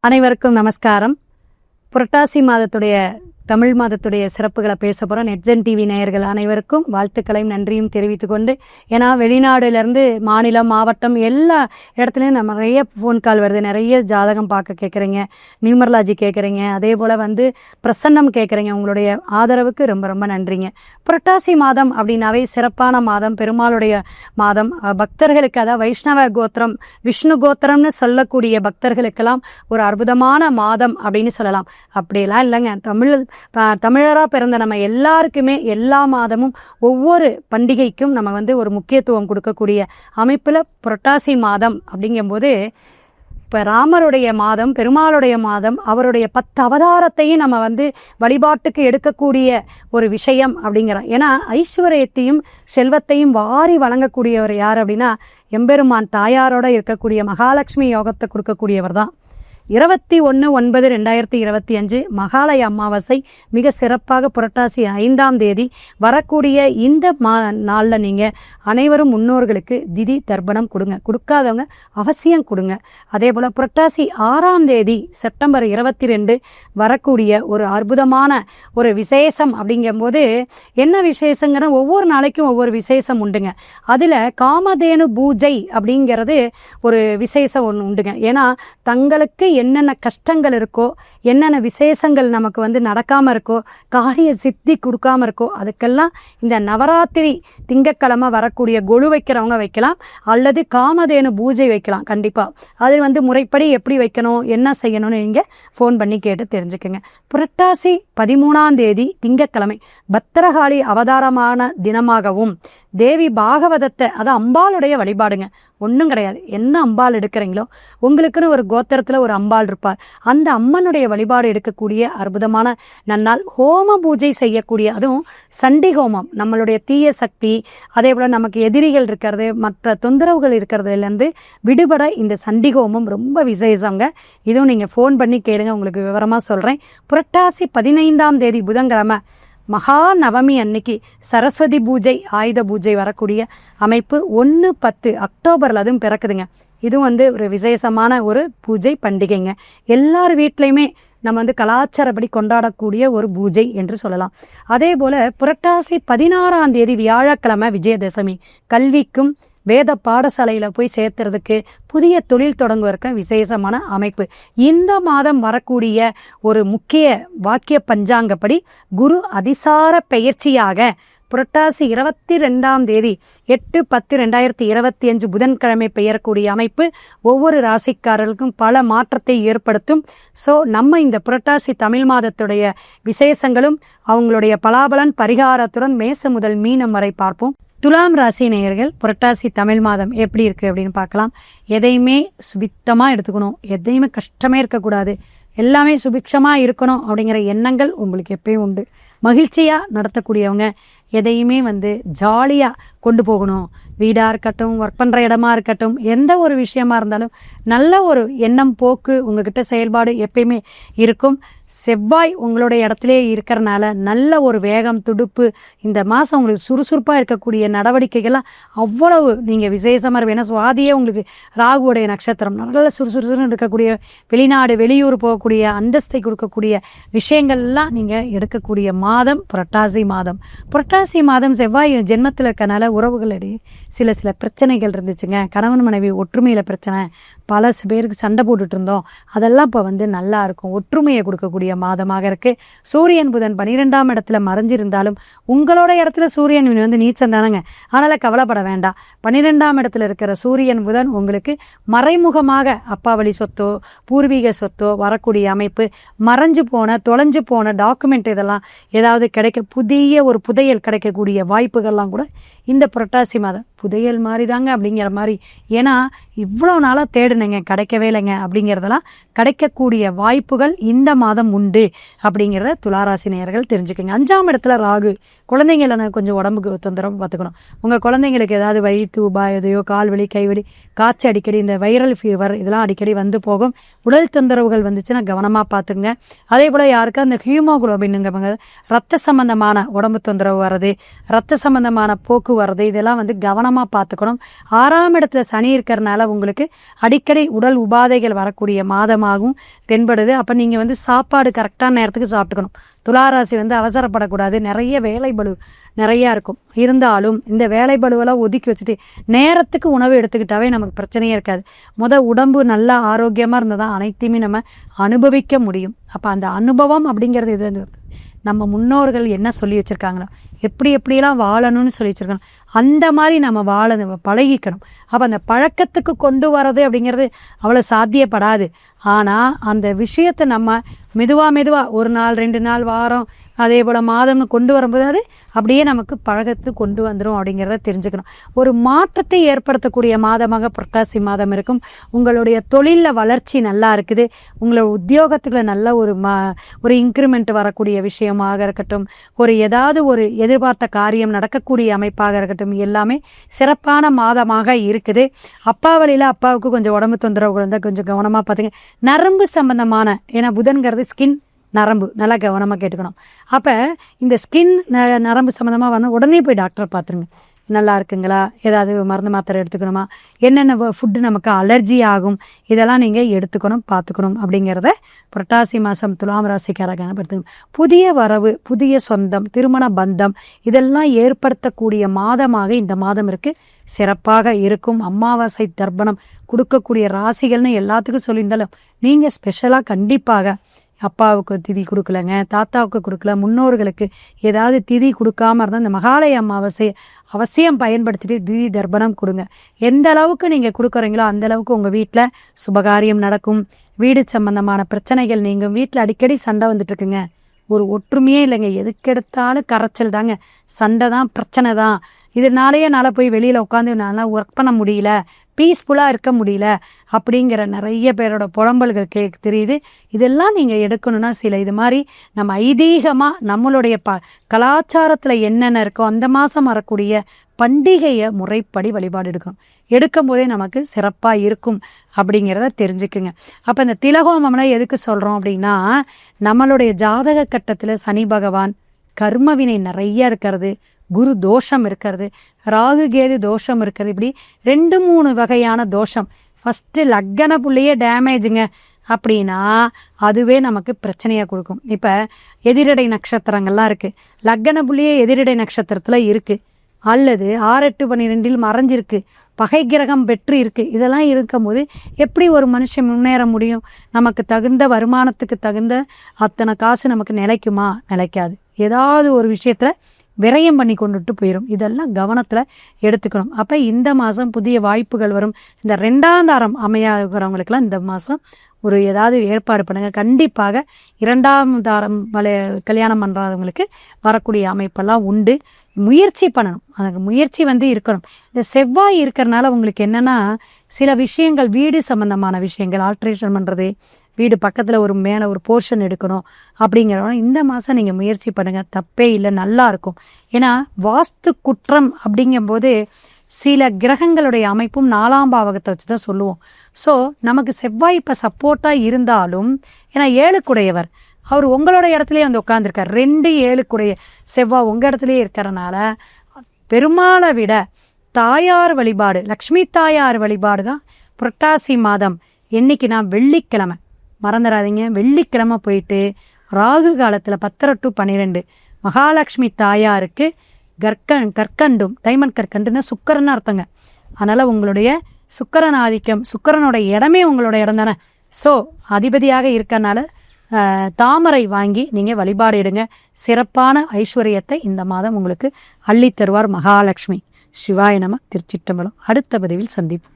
அனைவருக்கும் நமஸ்காரம். புரட்டாசி மாதத்துடைய தமிழ் மாதத்துடைய சிறப்புகளை பேச போகிறோம். நெட்ஜென் டிவி நேயர்கள் அனைவருக்கும் வாழ்த்துக்களையும் நன்றியும் தெரிவித்துக் கொண்டு, ஏன்னா வெளிநாடுலேருந்து மாநிலம் மாவட்டம் எல்லா இடத்துலையும் நம்ம நிறைய ஃபோன் கால் வருது. நிறைய ஜாதகம் பார்க்க கேட்குறீங்க, நியூமரலாஜி கேட்குறீங்க, அதே போல் பிரசன்னம் கேட்குறீங்க. உங்களுடைய ஆதரவுக்கு ரொம்ப ரொம்ப நன்றிங்க. புரட்டாசி மாதம் அப்படின்னாவே சிறப்பான மாதம், பெருமாளுடைய மாதம். பக்தர்களுக்கு, அதாவது வைஷ்ணவ கோத்திரம் விஷ்ணு கோத்திரம்னு சொல்லக்கூடிய பக்தர்களுக்கெல்லாம் ஒரு அற்புதமான மாதம் அப்படின்னு சொல்லலாம். அப்படியெல்லாம் இல்லைங்க, தமிழராக பிறந்த நம்ம எல்லாருக்குமே எல்லா மாதமும் ஒவ்வொரு பண்டிகைக்கும் நம்ம ஒரு முக்கியத்துவம் கொடுக்கக்கூடிய அமைப்பில் புரட்டாசி மாதம் அப்படிங்கும்போது, இப்போ ராமருடைய மாதம், பெருமாளுடைய மாதம், அவருடைய 10 அவதாரத்தையும் நம்ம வழிபாட்டுக்கு எடுக்கக்கூடிய ஒரு விஷயம் அப்படிங்கிறோம். ஏன்னா ஐஸ்வர்யத்தையும் செல்வத்தையும் வாரி வழங்கக்கூடியவர் யார் அப்படின்னா, எம்பெருமான் தாயாரோட இருக்கக்கூடிய மகாலட்சுமி யோகத்தை கொடுக்கக்கூடியவர் தான். 21/9/2025 மகாலய அமாவாசை மிக சிறப்பாக புரட்டாசி 5ஆம் தேதி வரக்கூடிய இந்த நாளில் நீங்கள் அனைவரும் முன்னோர்களுக்கு திதி தர்ப்பணம் கொடுங்க. கொடுக்காதவங்க அவசியம் கொடுங்க. அதே போல் புரட்டாசி 6ஆம் தேதி செப்டம்பர் 22 வரக்கூடிய ஒரு அற்புதமான ஒரு விசேஷம். அப்படிங்கும்போது என்ன விசேஷங்கிற ஒவ்வொரு நாளைக்கும் ஒவ்வொரு விசேஷம் உண்டுங்க. அதில் காமதேனு பூஜை அப்படிங்கிறது ஒரு விசேஷம் ஒன்று உண்டுங்க. ஏன்னா தங்களுக்கு என்னென்ன கஷ்டங்கள் இருக்கோ, என்னென்ன விசேஷங்கள் நமக்கு நடக்காமல் இருக்கோ, காரிய சித்தி கொடுக்காமல் இருக்கோ, அதுக்கெல்லாம் இந்த நவராத்திரி திங்கட்கிழமை வரக்கூடிய கொலு வைக்கிறவங்க வைக்கலாம், அல்லது காமதேனு பூஜை வைக்கலாம். கண்டிப்பாக அது முறைப்படி எப்படி வைக்கணும், என்ன செய்யணும்னு நீங்கள் ஃபோன் பண்ணி கேட்டு தெரிஞ்சுக்கோங்க. புரட்டாசி 13ஆம் தேதி திங்கட்கிழமை பத்திரகாளி அவதாரமான தினமாகவும், தேவி பாகவதத்தை, அது அம்பாளுடைய வழிபாடுங்க, ஒன்றும் கிடையாது. என்ன அம்பாள் எடுக்கிறீங்களோ, உங்களுக்குன்னு ஒரு கோத்திரத்தில் ஒரு அம்பாள் இருப்பார், அந்த அம்மனுடைய வழிபாடு எடுக்கக்கூடிய அற்புதமான நன்னாள். ஹோம பூஜை செய்யக்கூடிய, அதுவும் சண்டி ஹோமம், நம்மளுடைய தீய சக்தி, அதே போல் நமக்கு எதிரிகள் இருக்கிறது, மற்ற தொந்தரவுகள் இருக்கிறதுலேருந்து விடுபட இந்த சண்டி ஹோமம் ரொம்ப விசேஷங்க. இதுவும் நீங்கள் ஃபோன் பண்ணி கேளுங்க, உங்களுக்கு விவரமாக சொல்கிறேன். புரட்டாசி 15ஆம் தேதி புதன்கிழமை மகா நவமி அன்னைக்கு சரஸ்வதி பூஜை, ஆயுத பூஜை வரக்கூடிய அமைப்பு 1/10 அக்டோபரில் அதுவும் பிறக்குதுங்க. இதுவும் ஒரு விசேஷமான ஒரு பூஜை பண்டிகைங்க. எல்லார் வீட்லையுமே நம்ம கலாச்சாரப்படி கொண்டாடக்கூடிய ஒரு பூஜை என்று சொல்லலாம். அதே போல் புரட்டாசி 16ஆம் தேதி வியாழக்கிழமை விஜயதசமி, கல்விக்கும் வேத பாடசாலையில் போய் சேர்த்துறதுக்கு, புதிய தொழில் தொடங்குவதற்கு விசேஷமான அமைப்பு. இந்த மாதம் வரக்கூடிய ஒரு முக்கிய வாக்கிய பஞ்சாங்கப்படி குரு அதிசார பெயர்ச்சியாக புரட்டாசி 22ஆம் தேதி 8/10/2025 புதன்கிழமை பெயரக்கூடிய அமைப்பு ஒவ்வொரு ராசிக்காரர்களுக்கும் பல மாற்றத்தை ஏற்படுத்தும். ஸோ நம்ம இந்த புரட்டாசி தமிழ் மாதத்துடைய விசேஷங்களும் அவங்களுடைய பலாபலன் பரிகாரத்துடன் மேசம் முதல் மீனம் வரை பார்ப்போம். துலாம் ராசி நேயர்கள், புரட்டாசி தமிழ் மாதம் எப்படி இருக்குது அப்படின்னு பார்க்கலாம். எதையுமே சுபித்தமாக எடுத்துக்கணும், எதையுமே கஷ்டமே இருக்கக்கூடாது, எல்லாமே சுபிக்ஷமாக இருக்கணும் அப்படிங்கிற எண்ணங்கள் உங்களுக்கு எப்பயும் உண்டு. மகிழ்ச்சியாக நடத்தக்கூடியவங்க, எதையுமே ஜாலியாக கொண்டு போகணும். வீடாக இருக்கட்டும், ஒர்க் பண்ணுற இடமா இருக்கட்டும், எந்த ஒரு விஷயமா இருந்தாலும் நல்ல ஒரு எண்ணம் போக்கு உங்ககிட்ட செயல்பாடு எப்பயுமே இருக்கும். செவ்வாய் உங்களுடைய இடத்துல இருக்கிறனால நல்ல ஒரு வேகம் துடுப்பு, இந்த மாதம் உங்களுக்கு சுறுசுறுப்பாக இருக்கக்கூடிய நடவடிக்கைகள்லாம் அவ்வளவு நீங்கள் விசேஷமாக இருக்கும். ஏன்னா சுவாதியே உங்களுக்கு ராகுவுடைய நட்சத்திரம், நல்ல சுறுசுறுன்னு இருக்கக்கூடிய, வெளிநாடு வெளியூர் போகக்கூடிய அந்தஸ்தை கொடுக்கக்கூடிய விஷயங்கள்லாம் நீங்கள் எடுக்கக்கூடிய மாதம் புரட்டாசி மாதம். புரட்டாசி மாதம் செவ்வாய் ஜென்மத்தில் இருக்கனால உறவுகளிடையே சில பிரச்சனைகள் இருந்துச்சுங்க. கணவன் மனைவி ஒற்றுமையில் பிரச்சனை, பல பேருக்கு சண்டை போட்டுட்டு இருந்தோம், அதெல்லாம் இப்போ நல்லா இருக்கும். ஒற்றுமையை கொடுக்கக்கூடிய மாதமாக இருக்குது. சூரியன் புதன் 12ஆம் இடத்துல மறைஞ்சிருந்தாலும் உங்களோட இடத்துல சூரியன் நீச்சம் தானங்க, அதனால் கவலைப்பட வேண்டாம். 12ஆம் இடத்துல இருக்கிற சூரியன் புதன் உங்களுக்கு மறைமுகமாக அப்பா வழி சொத்தோ பூர்வீக சொத்தோ வரக்கூடிய அமைப்பு. மறைஞ்சு போன தொலைஞ்சு போன டாக்குமெண்ட் இதெல்லாம் ஏதாவது கிடைக்க, புதிய ஒரு புதையல் கிடைக்கக்கூடிய வாய்ப்புகள்லாம் கூட இந்த புரட்டாசி மாதம் புதையல் மாதிரி தாங்க அப்படிங்கிற மாதிரி. ஏன்னா இவ்வளோ நாளாக தேடுனேங்க, கிடைக்கவே இல்லைங்க, அப்படிங்கிறதெல்லாம் கிடைக்கக்கூடிய வாய்ப்புகள் இந்த மாதம் உண்டு அப்படிங்கிறத துளாராசி நேயர்கள் தெரிஞ்சுக்கோங்க. 5ஆம் இடத்துல ராகு, குழந்தைங்கள கொஞ்சம் உடம்புக்கு தொந்தரவு பார்த்துக்கணும். உங்கள் குழந்தைங்களுக்கு ஏதாவது வயிற்று உபாயதையோ, கால்வலி கைவலி காய்ச்சல் அடிக்கடி, இந்த வைரல் ஃபீவர் இதெல்லாம் அடிக்கடி போகும். உடல் தொந்தரவுகள் வந்துச்சுன்னா கவனமாக பார்த்துங்க. அதே போல் யாருக்கா அந்த ஹியூமோகுளோபின்னுங்க ரத்த சம்பந்தமான உடம்பு தொந்தரவு வர்றது, ரத்த சம்பந்தமான போக்கு வர்றது இதெல்லாம் வந்து கவனமாக பார்த்துக்கணும். 6ஆம் இடத்துல சனி இருக்கிறனால உங்களுக்கு அடிக்கடி உடல் உபாதைகள் வரக்கூடிய மாதமாகவும் தென்படுது. அப்போ நீங்கள் வந்து சாப்பாடு கரெக்டான நேரத்துக்கு சாப்பிட்டுக்கணும். துளாராசி வந்து அவசரப்படக்கூடாது. நிறைய வேலை பளு நிறையா இருக்கும். இருந்தாலும் இந்த வேலை பளுவெல்லாம் ஒதுக்கி வச்சுட்டு நேரத்துக்கு உணவு எடுத்துக்கிட்டாவே நமக்கு பிரச்சனையே இருக்காது. உடம்பு நல்லா ஆரோக்கியமாக இருந்தால் தான் அனைத்தையுமே நம்ம அனுபவிக்க முடியும். அப்போ அந்த அனுபவம் அப்படிங்கிறது இது நம்ம முன்னோர்கள் என்ன சொல்லி வச்சுருக்காங்களோ, எப்படியெல்லாம் வாழணும்னு சொல்லி வச்சுருக்காங்க, அந்த மாதிரி நம்ம பழகிக்கணும். அப்போ அந்த பழக்கத்துக்கு கொண்டு வரது அப்படிங்கிறது அவ்வளோ சாத்தியப்படாது. ஆனால் அந்த விஷயத்தை நம்ம மெதுவாக 1 நாள் 2 நாள் வாரம் அதே போல் மாதம்னு கொண்டு வரும்போது அது அப்படியே நமக்கு பழகத்து கொண்டு வந்துடும் அப்படிங்கிறத தெரிஞ்சுக்கணும். ஒரு மாற்றத்தை ஏற்படுத்தக்கூடிய மாதமாக புரட்டாசி மாதம் இருக்கும். உங்களுடைய தொழிலில் வளர்ச்சி நல்லா இருக்குது. உங்களோட உத்தியோகத்துக்குள்ள நல்ல ஒரு இன்க்ரிமெண்ட் வரக்கூடிய விஷயமாக இருக்கட்டும், ஏதாவது ஒரு எதிர்பார்த்த காரியம் நடக்கக்கூடிய அமைப்பாக இருக்கட்டும், எல்லாமே சிறப்பான மாதமாக இருக்குது. அப்பா வழியில் அப்பாவுக்கு கொஞ்சம் உடம்பு தொந்தரவுகள் இருந்தால் கொஞ்சம் கவனமாக பார்த்துங்க. நரம்பு சம்பந்தமான, ஏன்னா புதன்கிறது ஸ்கின் நரம்பு, நல்லா கவனமாக கேட்டுக்கணும். அப்போ இந்த ஸ்கின் நரம்பு சம்மந்தமாக வந்து உடனே போய் டாக்டரை பார்த்துருங்க. நல்லா இருக்குங்களா, ஏதாவது மருந்து மாத்திரை எடுத்துக்கணுமா, என்னென்ன ஃபுட்டு நமக்கு அலர்ஜி ஆகும், இதெல்லாம் நீங்கள் எடுத்துக்கணும் பார்த்துக்கணும் அப்படிங்கிறத புரட்டாசி மாதம் துலாம் ராசிக்காரங்க படுத்துக்கணும். புதிய வரவு, புதிய சொந்தம், திருமண பந்தம் இதெல்லாம் ஏற்படுத்தக்கூடிய மாதமாக இந்த மாதம் இருக்குது. சிறப்பாக இருக்கும். அமாவாசை தர்ப்பணம் கொடுக்கக்கூடிய ராசிகள்னு எல்லாத்துக்கும் சொல்லியிருந்தாலும் நீங்கள் ஸ்பெஷலாக கண்டிப்பாக அப்பாவுக்கு திதி கொடுக்கலங்க, தாத்தாவுக்கு கொடுக்கல, முன்னோர்களுக்கு ஏதாவது திதி கொடுக்காம இருந்தால் இந்த மகாலய அமாவாசை அவசியம் பயன்படுத்திட்டு திதி தர்ப்பணம் கொடுங்க. எந்த அளவுக்கு நீங்கள் கொடுக்குறீங்களோ அந்த அளவுக்கு உங்கள் வீட்டில் சுபகாரியம் நடக்கும். வீடு சம்பந்தமான பிரச்சனைகள் நீங்கள் வீட்டில் அடிக்கடி சண்டை வந்துட்டுருக்குங்க, ஒரு ஒற்றுமையே இல்லைங்க, எதுக்கெடுத்தாலும் கரைச்சல் தாங்க, சண்டை தான், பிரச்சனை தான். இதனாலேயே என்னால் போய் வெளியில் உட்காந்து என்னால் ஒர்க் பண்ண முடியல, பீஸ்ஃபுல்லாக இருக்க முடியல அப்படிங்கிற நிறைய பேரோட புலம்பல்கள் தெரியுது. இதெல்லாம் நீங்கள் எடுக்கணும்னா இது மாதிரி நம்ம ஐதீகமாக நம்மளுடைய கலாச்சாரத்தில் என்னென்ன இருக்கோ அந்த மாதம் வரக்கூடிய பண்டிகையை முறைப்படி வழிபாடு எடுக்கும் போதே நமக்கு சிறப்பாக இருக்கும் அப்படிங்கிறத தெரிஞ்சுக்குங்க. அப்போ இந்த திலகோமம்லாம் எதுக்கு சொல்கிறோம் அப்படின்னா, நம்மளுடைய ஜாதக கட்டத்தில் சனி பகவான் கர்மவினை நிறைய இருக்கிறது, குரு தோஷம் இருக்கிறது, ராகு கேது தோஷம் இருக்கிறது, இப்படி 2-3 வகையான தோஷம். ஃபஸ்ட்டு லக்கண புள்ளியே டேமேஜுங்க அப்படின்னா அதுவே நமக்கு பிரச்சனையாக கொடுக்கும். இப்போ எதிரடை நட்சத்திரங்கள்லாம் இருக்குது, லக்கண புள்ளியே எதிரடை நட்சத்திரத்தில் இருக்குது, அல்லது 6, 8, 12 மறைஞ்சிருக்கு, பகை கிரகம் பெற்று இருக்குது. இதெல்லாம் இருக்கும்போது எப்படி ஒரு மனுஷன் முன்னேற முடியும்? நமக்கு தகுந்த வருமானத்துக்கு தகுந்த அத்தனை காசு நமக்கு நிலைக்குமா? நிலைக்காது. ஏதாவது ஒரு விஷயத்தில் விரயம் பண்ணி கொண்டுட்டு போயிடும். இதெல்லாம் கவனத்தில் எடுத்துக்கணும். அப்போ இந்த மாதம் புதிய வாய்ப்புகள் வரும். இந்த 2ஆம் தாரம் அமையாகிறவங்களுக்கெல்லாம் இந்த மாதம் ஏதாவது ஏற்பாடு பண்ணுங்கள். கண்டிப்பாக 2ஆம் தாரம் கல்யாணம் பண்ணுறவங்களுக்கு வரக்கூடிய அமைப்பெல்லாம் உண்டு. முயற்சி பண்ணணும், அதுக்கு முயற்சி இருக்கணும். இந்த செவ்வாய் இருக்கிறனால உங்களுக்கு என்னென்னா, சில விஷயங்கள் வீடு சம்மந்தமான விஷயங்கள் ஆல்ட்ரேஷன் பண்ணுறது, வீடு பக்கத்தில் மேலே ஒரு போர்ஷன் எடுக்கணும் அப்படிங்கிறவங்க இந்த மாதம் நீங்கள் முயற்சி பண்ணுங்கள், தப்பே இல்லை, நல்லா இருக்கும். ஏன்னா வாஸ்து குற்றம் அப்படிங்கும்போது சில கிரகங்களுடைய அமைப்பும் 4ஆம் பாவகத்தை வச்சு தான் சொல்லுவோம். ஸோ நமக்கு செவ்வாய் இப்போ சப்போர்ட்டாக இருந்தாலும், ஏன்னா 7குடையவர் அவர் உங்களோட இடத்துலையே உட்காந்துருக்கார். 2 7குடைய செவ்வாய் உங்கள் இடத்துலையே இருக்கிறனால பெருமாளை விட தாயார் வழிபாடு, லக்ஷ்மி தாயார் வழிபாடு தான் புரட்டாசி மாதம். என்னைக்குன்னா வெள்ளிக்கிழமை, மறந்துடாதீங்க, வெள்ளிக்கிழமை போயிட்டு ராகு காலத்தில் 10 to 12 மகாலட்சுமி தாயாருக்கு கற்கண்டும், டைமண்ட் கற்கண்டுன்னா சுக்கரன்னு அர்த்தங்க. அதனால் உங்களுடைய சுக்கரன் ஆதிக்கம், சுக்கரனோட இடமே உங்களோட இடம் தானே. ஸோ அதிபதியாக இருக்கனால தாமரை வாங்கி நீங்கள் வழிபாடு எடுங்க. சிறப்பான ஐஸ்வர்யத்தை இந்த மாதம் உங்களுக்கு அள்ளி தருவார் மகாலட்சுமி. சிவாய நம. திருச்சிற்றம்பலம். அடுத்த பதிவில் சந்திப்போம்.